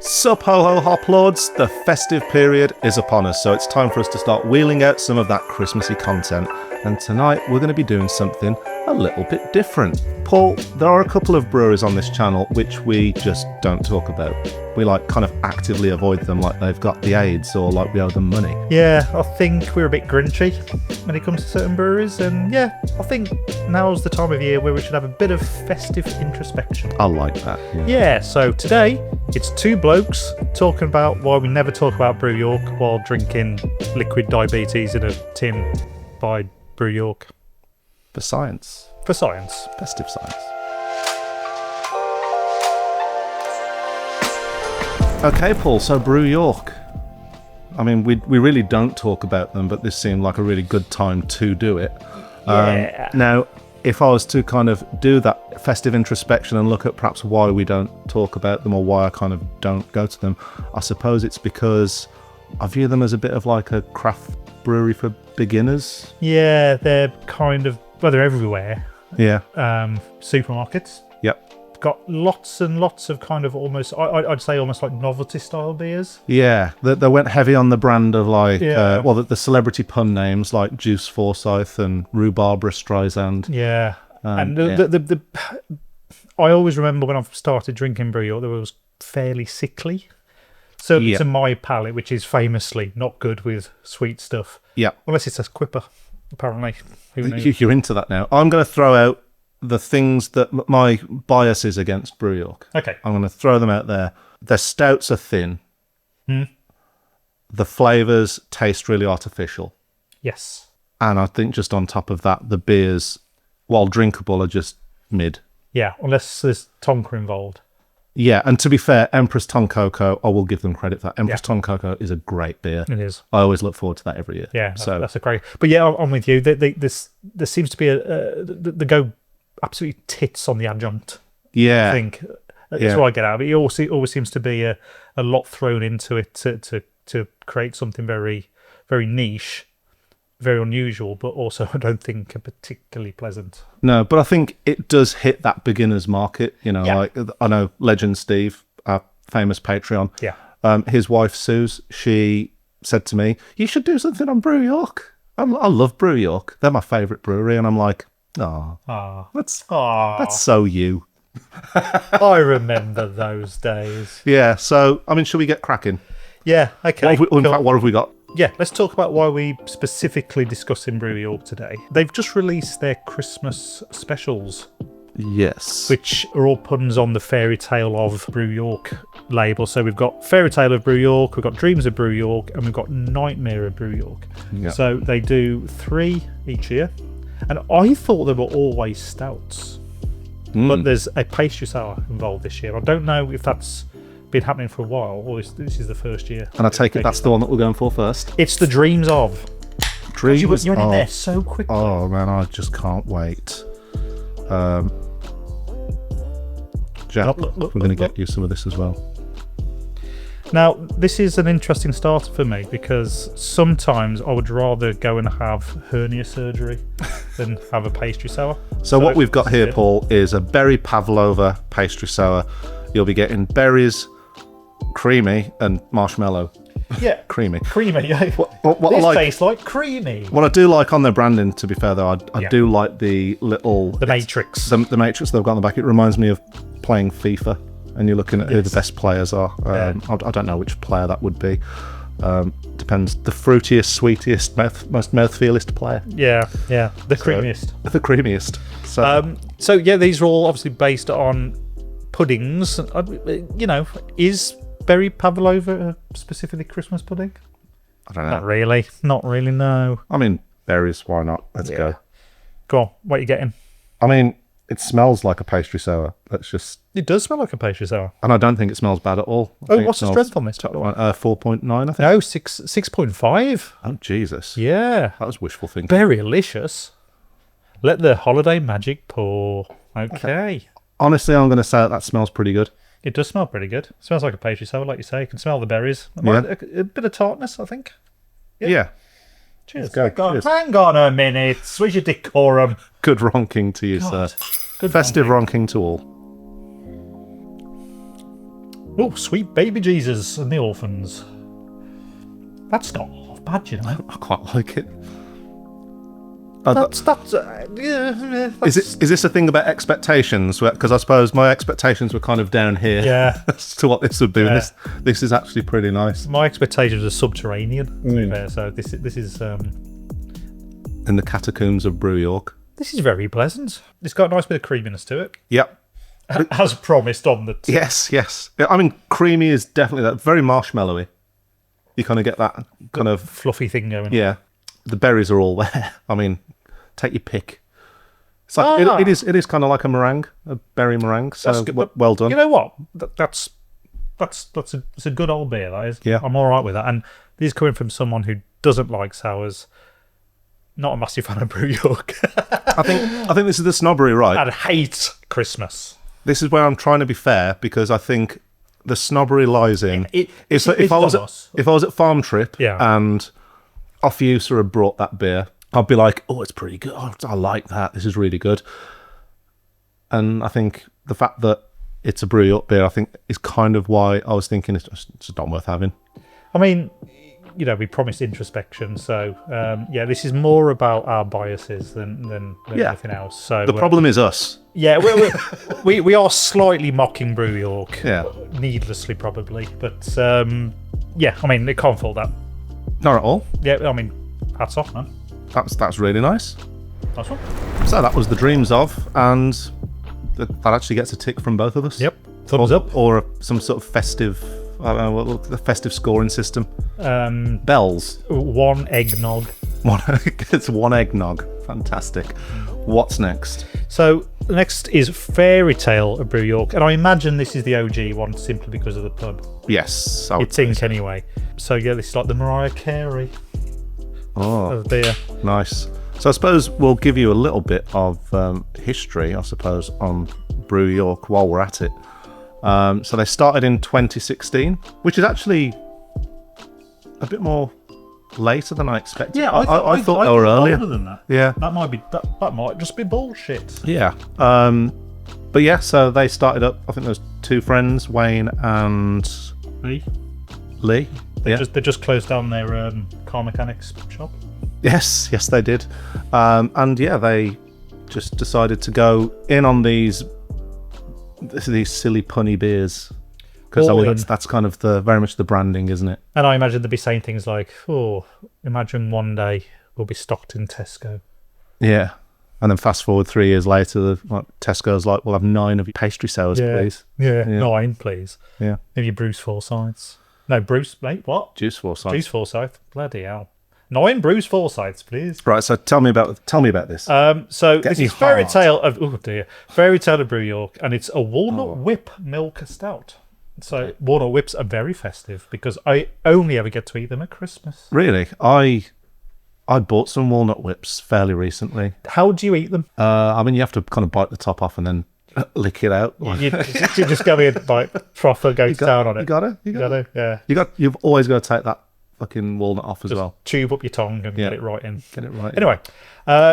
Sup ho ho hop lords, the festive period is upon us, so it's time for us to start wheeling out some of that Christmassy content. And tonight we're going to be doing something a little bit different. Paul, there are a couple of breweries on this channel which we just don't talk about. We kind of actively avoid them like they've got the AIDS or like we owe them money. Yeah, I think we're a bit grinchy when it comes to certain breweries, and yeah, I think now's the time of year where we should have a bit of festive introspection. I like that. Yeah, so today it's two blokes talking about why we never talk about Brew York while drinking liquid diabetes in a tin by Brew York. For science. For science. Festive science. Okay, Paul, so Brew York. I mean, we really don't talk about them, but this seemed like a really good time to do it. Yeah. Now, if I was to kind of do that festive introspection and look at perhaps why we don't talk about them or why I kind of don't go to them, I suppose it's because I view them as a bit of like a craft brewery for beginners. Yeah, they're kind of, well, they're everywhere. Yeah. Supermarkets. Yep. Got lots and lots of kind of almost, I'd say almost like novelty style beers. Yeah, they went heavy on the brand of like, Yeah. the celebrity pun names like Juice Forsyth and Rue Barbara Streisand. Yeah. And yeah. the I always remember when I started drinking Brew York, they was fairly sickly. Certainly Yeah. to my palate, which is famously not good with sweet stuff. Yeah. Unless it's a Quipper, apparently. Who knew? You're into that now. I'm going to throw out the things that my bias is against Brew York. Okay. I'm going to throw them out there. Their stouts are thin. Hmm. The flavours taste really artificial. Yes. And I think just on top of that, the beers, while drinkable, are just mid. Yeah, unless there's Tonka involved. Yeah, and to be fair, Empress Toncoco, I will give them credit for that. Empress Yeah. Toncoco is a great beer. It is. I always look forward to that every year. Yeah, so that's a great. But yeah, I'm with you. There seems to be they go absolutely tits on the adjunct. yeah, I think that's Yeah. what I get out of it. It always seems to be a lot thrown into it to create something very, very niche, very unusual, but also I don't think particularly pleasant. no, but I think it does hit that beginner's market. You know, Yeah. like I know Legend Steve, our famous Patreon. Yeah. His wife Suze, she said to me, "You should do something on Brew York." I love Brew York. They're my favourite brewery, and I'm like, oh, that's so you. I remember those days. Yeah. So I mean, should we get cracking? Yeah. Okay. In cool. fact, what have we got? Yeah, let's talk about why we specifically discussing Brew York today. They've just released their Christmas specials, Yes. which are all puns on the Fairy Tale of Brew York label. So we've got Fairy Tale of Brew York, we've got Dreams of Brew York, and we've got Nightmare of Brew York. Yeah. So they do 3 each year. And I thought they were always stouts. But there's a pastry sour involved this year. I don't know if that's been happening for a while, or this is the first year. And I take it that's the one that we're going for first. It's the Dreams of. Dreams You're in of- there so quickly. Oh man, I just can't wait. Jack, we're going to get you some of this as well. Now, this is an interesting starter for me because sometimes I would rather go and have hernia surgery than have a pastry sour. So what we've got this is here, it. Paul, is a berry pavlova pastry sour. You'll be getting berries, creamy, and marshmallow. Yeah, Creamy. creamy. What I This like, tastes like creamy. what I do like on their branding, to be fair though, I Yeah. do like the little The Matrix. the matrix they've got on the back. It reminds me of playing FIFA, and you're looking at who the best players are. I don't know which player that would be. Depends. The fruitiest, sweetest, most mouthfeelest player. Yeah, the creamiest. The creamiest. So So yeah, these are all obviously based on puddings. You know, is berry pavlova a specifically Christmas pudding? I don't know. Not really. No. I mean, berries. Why not? Let's go. Go on. What are you getting? I mean, it smells like a pastry sour. Let's just. It does smell like a pastry sour. And I don't think it smells bad at all. I think What's it the smells strength on this? 4.9, I think. No, 6.5. Oh, Jesus. Yeah. That was wishful thinking. Very delicious. Let the holiday magic pour. Okay. Honestly, I'm going to say that smells pretty good. It does smell pretty good. It smells like a pastry sour, like you say. You can smell the berries. Yeah. A bit of tartness, I think. Yeah. Cheers. go. Cheers. Hang on a minute. Where's your decorum? Good ronking to you, God. sir. Good Festive ronking to all. Oh, sweet baby Jesus and the orphans. That's not half bad, you know. I quite like it. That's Is this a thing about expectations? Because I suppose my expectations were kind of down here. Yeah. As to what this would be. Yeah. This is actually pretty nice. My expectations are subterranean, to be fair, so this is In the catacombs of Brew York. this is very pleasant. It's got a nice bit of creaminess to it. Yep. As promised on the Yes. Yeah, I mean, creamy is definitely that. Very marshmallowy. You kind of get that kind of fluffy thing going. yeah. The berries are all there. I mean, take your pick. It's like it is kind of like a meringue, a berry meringue. So That's good, well done. You know what? That's a good old beer. That is. Yeah. I'm all right with that. And this is coming from someone who doesn't like sours. Not a massive fan of Brew York. I think this is the snobbery, right? And hate Christmas. This is where I'm trying to be fair because I think the snobbery lies in if I was at Farm Trip and off you sort of brought that beer, I'd be like, oh, it's pretty good. Oh, I like that. This is really good. And I think the fact that it's a Brew York beer, I think, is kind of why I was thinking it's just not worth having. I mean, you know, we promised introspection, so this is more about our biases than anything else. So the problem is us. Yeah, we are slightly mocking Brew York, needlessly probably, but I mean, they can't fault that. Not at all. Yeah, I mean, hats off, man. That's really nice. Nice one. So that was the dreams of, and that actually gets a tick from both of us. Yep, thumbs up. Or some sort of festive, I don't know, the festive scoring system. Bells. One eggnog. It's one eggnog. Fantastic. What's next? So next is Fairy Tale of Brew York, and I imagine this is the OG one simply because of the pub. Yes, I think anyway. So yeah, this is like the Mariah Carey of beer. Nice. So I suppose we'll give you a little bit of history, I suppose, on Brew York while we're at it. So they started in 2016, which is actually a bit more later than I expected. Yeah, I thought they were earlier. Older than that. Yeah, that might just be bullshit. Yeah, but yeah, so they started up. I think there was two friends, Wayne and Lee. They just closed down their car mechanics shop. Yes, they did, and yeah, they just decided to go in on these silly punny beers. Because that's kind of very much the branding, isn't it? And I imagine they'd be saying things like, "Oh, imagine one day we'll be stocked in Tesco." Yeah, and then fast forward 3 years later, Tesco's like, "We'll have 9 of your pastry sours, please." Yeah, 9, please. Yeah, maybe Bruce Forsyths. No, Bruce. Wait, what? Juice Forsyth. Juice Forsyth. Bloody hell! 9 Bruce Forsyths, please. Right. So tell me about this. So this is Fairy Tale of Brew York, and it's a walnut whip milk stout. So walnut whips are very festive because I only ever get to eat them at Christmas. Really? I bought some walnut whips fairly recently. How do you eat them? I mean, you have to kind of bite the top off and then lick it out. You just go in, bite, proper, go down on it. You got it. Yeah. You've always got to take that fucking walnut off as well. Tube up your tongue and get it right in. Get it right. Anyway,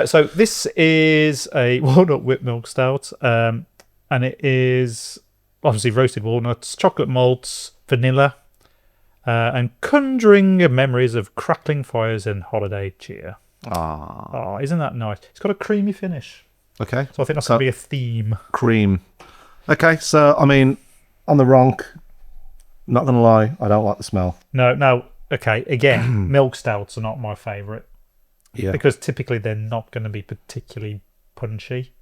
so this is a walnut whip milk stout, and it is obviously roasted walnuts, chocolate malts, vanilla, and conjuring of memories of crackling fires and holiday cheer. Ah, isn't that nice? It's got a creamy finish. Okay. So I think that's going to be a theme. Cream. Okay, so, I mean, on the ronk, not going to lie, I don't like the smell. No. Okay, again, milk stouts are not my favourite. Yeah. Because typically they're not going to be particularly punchy.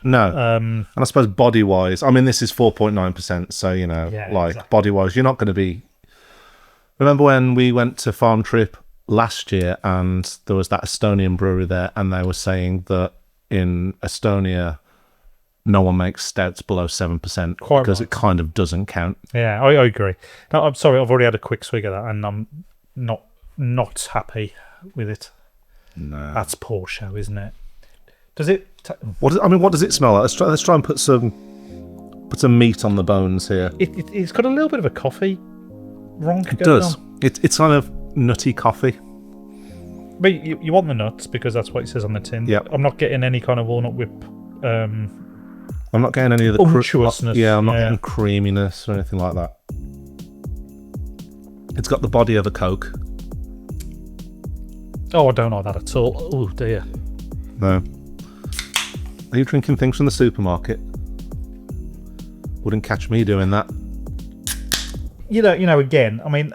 No. And I suppose body-wise, I mean, this is 4.9%, so, you know, exactly. Body-wise, you're not going to be... Remember when we went to Farm Trip last year and there was that Estonian brewery there and they were saying that in Estonia, no one makes stouts below 7% because it kind of doesn't count. Yeah, I agree. No, I'm sorry, I've already had a quick swig of that and I'm not happy with it. No. That's poor show, isn't it? Does it... what does it smell like? Let's try and put some meat on the bones here. It's got a little bit of a coffee ronk. It does. It's kind of nutty coffee. But you want the nuts because that's what it says on the tin. Yep. I'm not getting any kind of walnut whip. I'm not getting any of the unctuousness. I'm not getting creaminess or anything like that. It's got the body of a Coke. Oh, I don't like that at all. Oh dear. No. Are you drinking things from the supermarket? Wouldn't catch me doing that. You know. Again, I mean,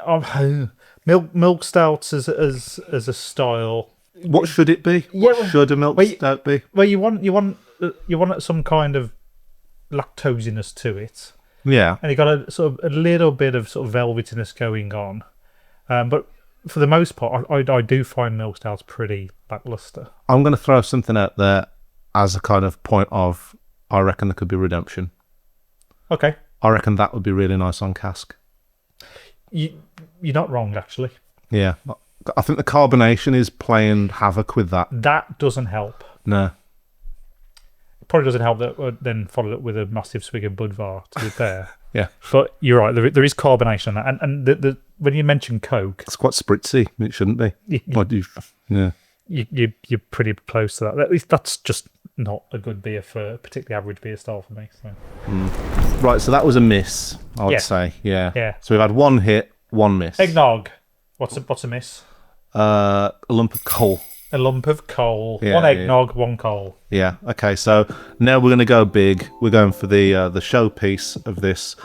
milk stouts as a style. What should it be? Yeah, What should a milk stout be? Well, you want some kind of lactosiness to it, Yeah. and you got a little bit of sort of velvetiness going on, but for the most part, I do find milk stouts pretty lackluster. I'm going to throw something out there as a kind of point of, I reckon there could be redemption. Okay. I reckon that would be really nice on cask. You're not wrong, actually. Yeah. I think the carbonation is playing havoc with that. That doesn't help. No. It probably doesn't help that then followed up with a massive swig of Budvar, to be fair. Yeah. But you're right, there is carbonation on that. And the when you mention Coke... It's quite spritzy. It shouldn't be. Yeah. You're pretty close to that. At least that's just not a good beer for particularly average beer style for me. So. Right, so that was a miss, I would say. Yeah. Yeah. So we've had one hit, one miss. Eggnog. What's a miss? A lump of coal. A lump of coal. Yeah, one eggnog, one coal. Yeah. Okay. So now we're going to go big. We're going for the showpiece of this,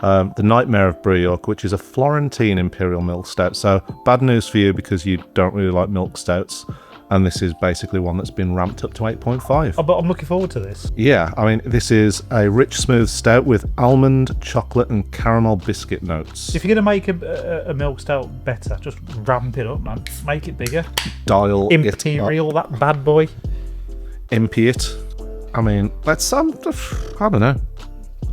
the Nightmare of Brew York, which is a Florentine Imperial Milk Stout. So bad news for you because you don't really like milk stouts, and this is basically one that's been ramped up to 8.5. Oh, but I'm looking forward to this. Yeah. I mean, this is a rich, smooth stout with almond, chocolate, and caramel biscuit notes. If you're going to make a milk stout better, just ramp it up, man. Make it bigger. Dial Imperial, that bad boy. Impy it. I mean, let's I don't know.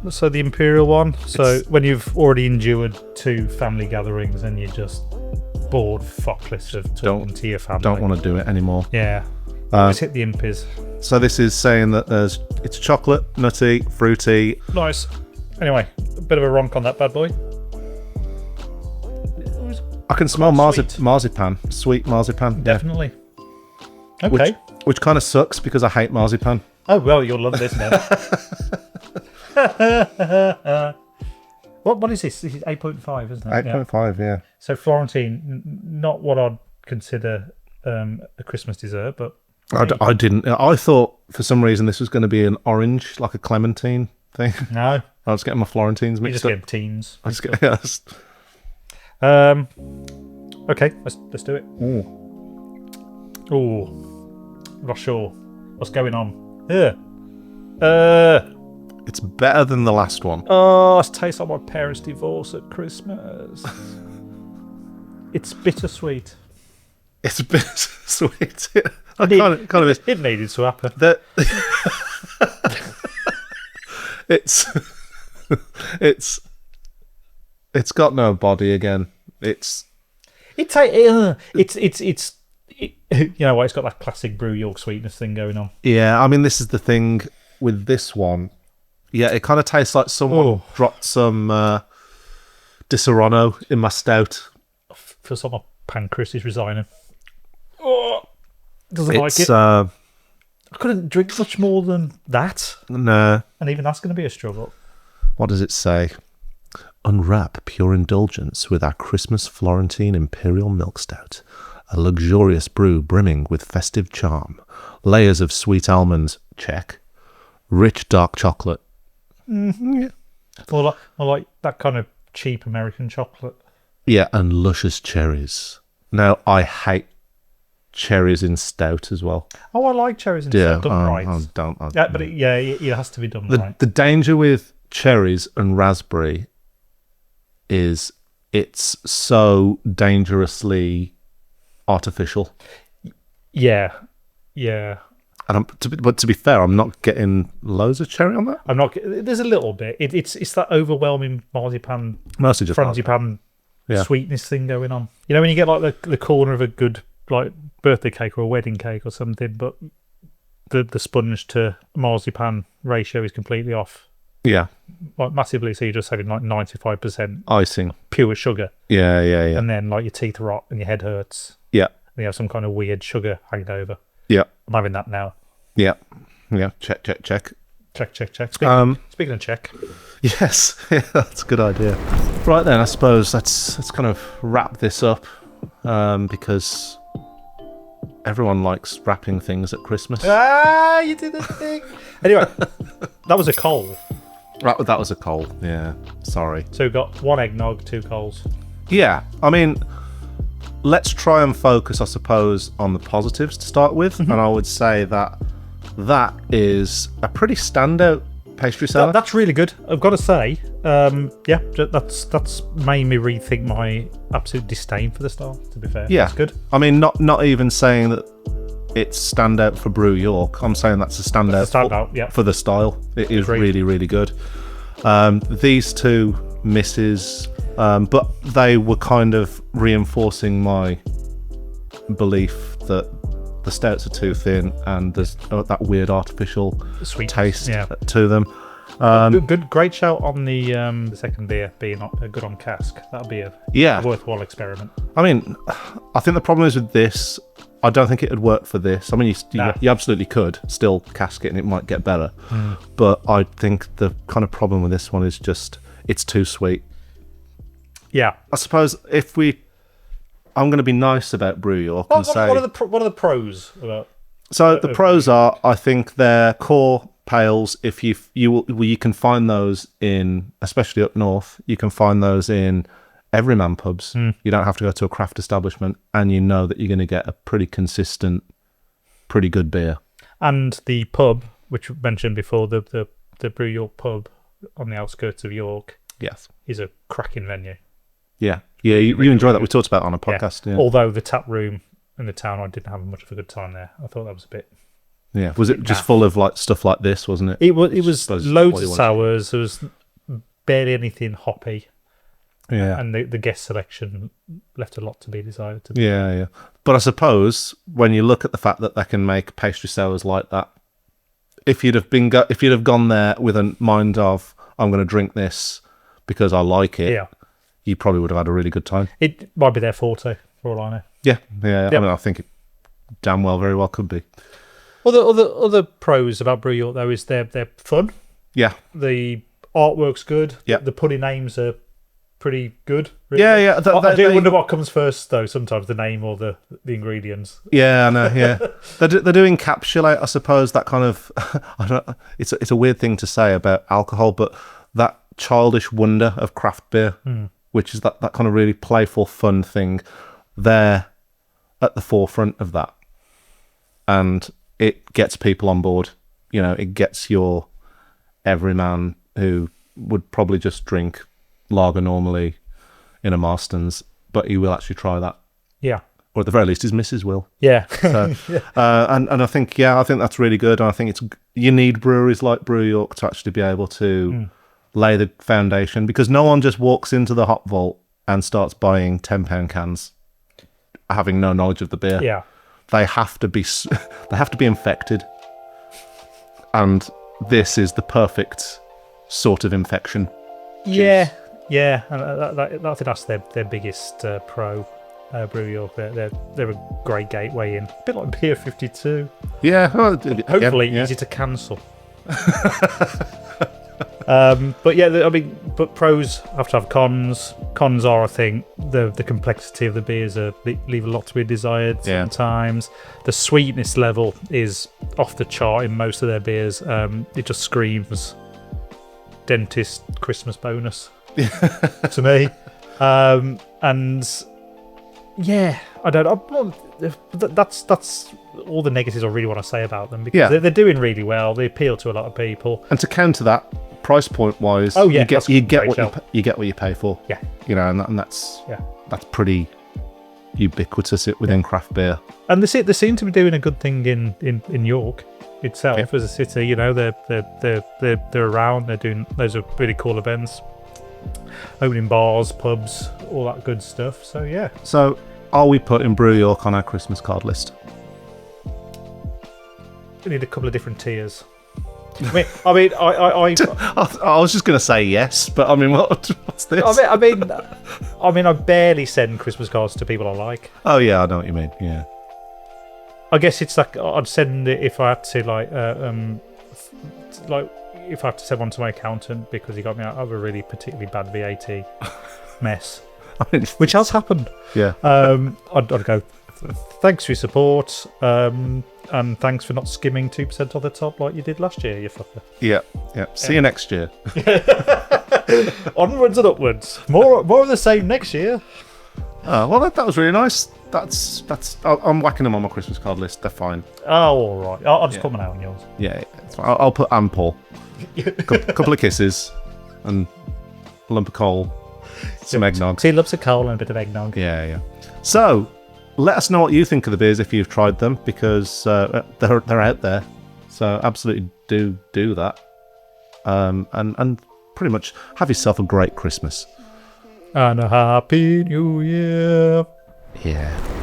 So the Imperial one. So when you've already endured 2 family gatherings and you're just bored fuckless of talking to your family. Don't want to do it anymore. Yeah. Let's hit the Impies. So this is saying that it's chocolate, nutty, fruity. Nice. Anyway, a bit of a ronk on that bad boy. I can smell sweet. marzipan, sweet marzipan. Definitely. Okay. Which kind of sucks because I hate marzipan. Oh, well, you'll love this now. What is this? This is 8.5, isn't it? 8.5, yeah. So Florentine, not what I'd consider a Christmas dessert, but... I didn't. I thought for some reason this was going to be an orange, like a clementine thing. No. I was getting my Florentines You mixed just up. get teens. I just get, yes. Okay, let's do it. Ooh. Not sure. What's going on? It's better than the last one. Oh, it tastes like my parents' divorce at Christmas. It's bittersweet. It's a bit sweet. I kind of miss. It needed to happen. It's got no body again. You know what? It's got that classic Brew York sweetness thing going on. Yeah, I mean, this is the thing with this one. Yeah, it kind of tastes like someone dropped some Disaronno in my stout. Feels like my pancreas is resigning. Doesn't like it. I couldn't drink much more than that. No. And even that's going to be a struggle. What does it say? Unwrap pure indulgence with our Christmas Florentine Imperial Milk Stout. A luxurious brew brimming with festive charm. Layers of sweet almonds, check. Rich dark chocolate. Mm-hmm, yeah. More like that kind of cheap American chocolate. Yeah, and luscious cherries. Now, I hate cherries in stout as well. Oh, I like cherries in stout. Done right. But it has to be done right. The danger with cherries and raspberry is it's so dangerously artificial. Yeah. And but to be fair, I'm not getting loads of cherry on that. I'm not. There's a little bit. It's that overwhelming marzipan, mostly just frangipan sweetness thing going on. You know when you get like the corner of a good like birthday cake or a wedding cake or something, but the sponge to marzipan ratio is completely off. Yeah, like massively. So you're just having like 95% icing, pure sugar. Yeah. And then like your teeth rot and your head hurts. Yeah. And you have some kind of weird sugar hanging over. Yeah. I'm having that now. Yeah. Check. Check. Speaking of check. Yes, yeah, that's a good idea. Right then, I suppose let's kind of wrap this up because everyone likes wrapping things at Christmas. You did the thing. Anyway, that was a coal. Right, that was a coal. Yeah, sorry. So we've got 1 eggnog, 2 coals. Yeah, I mean, let's try and focus, I suppose, on the positives to start with. And I would say that is a pretty standout pastry seller. That's really good. I've got to say, yeah, that's made me rethink my absolute disdain for the style. To be fair, Yeah, that's good. I mean, not even saying that it's standout for Brew York. I'm saying that's a standout, for the style. It is really, really good. These two misses, but they were kind of reinforcing my belief that the stouts are too thin and there's that weird artificial Sweet taste to them. Great shout on the second beer being good on cask. That'll be a worthwhile experiment. I mean, I think the problem is with this, I don't think it would work for this. I mean, you absolutely could still cask it and it might get better. But I think the kind of problem with this one is just it's too sweet. Yeah. I suppose I'm going to be nice about Brew York and say... What are the pros about... So the pros are, I think their core pales, if you can find those in, especially up north, you can find those in everyman pubs. You don't have to go to a craft establishment, and you know that you're going to get a pretty consistent, pretty good beer. And the pub, which we mentioned before, the Brew York pub on the outskirts of York, yes, is a cracking venue. Yeah, you enjoy that. We talked about it on a podcast. Yeah. Although the tap room in the town, I didn't have much of a good time there. I thought that was a bit... Yeah, was it just full of like stuff like this, wasn't it? It was loads of sours. There was barely anything hoppy. Yeah, and the guest selection left a lot to be desired. Yeah. But I suppose when you look at the fact that they can make pastry sours like that, if you'd have gone there with a mind of I'm going to drink this because I like it, you probably would have had a really good time. It might be their forte, for all I know. Yeah. I mean, I think it damn well very well could be. Other pros about Brew York though is they're fun. Yeah. The artwork's good. Yeah. The puddy names are pretty good. Really. Yeah. I do wonder what comes first though. Sometimes the name or the ingredients. Yeah, I know. Yeah, they do encapsulate, I suppose, that kind of. I don't. It's a weird thing to say about alcohol, but that childish wonder of craft beer, which is that kind of really playful, fun thing. They're at the forefront of that, and it gets people on board. You know, it gets your everyman who would probably just drink lager normally in a Marston's, but he will actually try that. Yeah. Or at the very least, his missus will. Yeah. So, and I think that's really good. And I think you need breweries like Brew York to actually be able to lay the foundation, because no one just walks into the hop vault and starts buying £10 cans, having no knowledge of the beer. Yeah. They have to be infected, and this is the perfect sort of infection. Yeah, and I think that's their biggest pro. Brew York, they're a great gateway in, a bit like Beer 52. Yeah, hopefully easy to cancel. But pros have to have cons. Cons are, I think, the complexity of the beers leave a lot to be desired sometimes. The sweetness level is off the chart in most of their beers. It just screams dentist Christmas bonus to me. And yeah, I don't know. That's all the negatives I really want to say about them, because they're doing really well. They appeal to a lot of people. And to counter that, price point wise, you get what you pay for. Yeah, you know, and that's pretty ubiquitous within craft beer. And they seem to be doing a good thing in York itself as a city. You know, they're around. They're doing loads of really cool events, opening bars, pubs, all that good stuff. So yeah. So are we putting Brew York on our Christmas card list? We need a couple of different tiers. I was just going to say yes, but I mean, what's this? I mean, I barely send Christmas cards to people I like. Oh yeah, I know what you mean. Yeah. I guess it's like I'd send it if I had to, like if I have to send one to my accountant because he got me out of a really particularly bad VAT mess, which has happened. Yeah. I'd go, thanks for your support, and thanks for not skimming 2% off the top like you did last year, you fucker. Yeah. See you next year. Onwards and upwards. More of the same next year. Oh, well, that was really nice. That's. I'm whacking them on my Christmas card list. They're fine. Oh, all right. I'll just put mine out on yours. Yeah, it's fine. I'll put Anne Paul. Couple of kisses and a lump of coal, some eggnog. He loves a coal and a bit of eggnog. Yeah. So, let us know what you think of the beers if you've tried them, because they're out there. So absolutely do that, and pretty much have yourself a great Christmas and a happy New Year. Yeah.